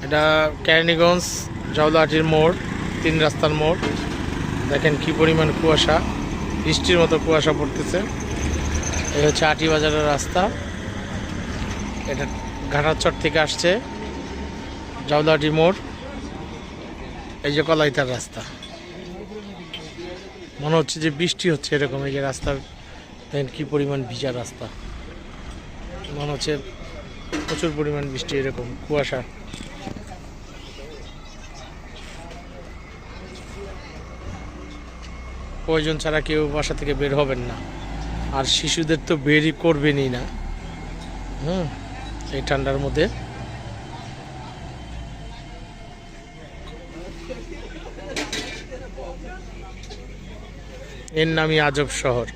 এটা কেরানীগঞ্জ জাউলাহাটির মোড়, 3 রাস্তার মোড়। দেখেন কি পরিমাণ কুয়াশা, বৃষ্টির মতো কুয়াশা পড়তেছে। এই হচ্ছে আটি বাজারের রাস্তা। এটা ঘাটারচর থেকে আসছে জাউলাহাটি মোড়। এই যে কলাইতার রাস্তা, মনে হচ্ছে যে বৃষ্টি হচ্ছে এরকম। এই যে রাস্তার দেখেন কি পরিমাণ ভিজা রাস্তা, মনে হচ্ছে প্রচুর পরিমাণ বৃষ্টি, এরকম কুয়াশা। প্রয়োজন ছাড়া কেউ বাসা থেকে বের হবেন না, আর শিশুদের তো বেরই করবেনই না এই ঠান্ডার মধ্যে। এর নামই আজব শহর।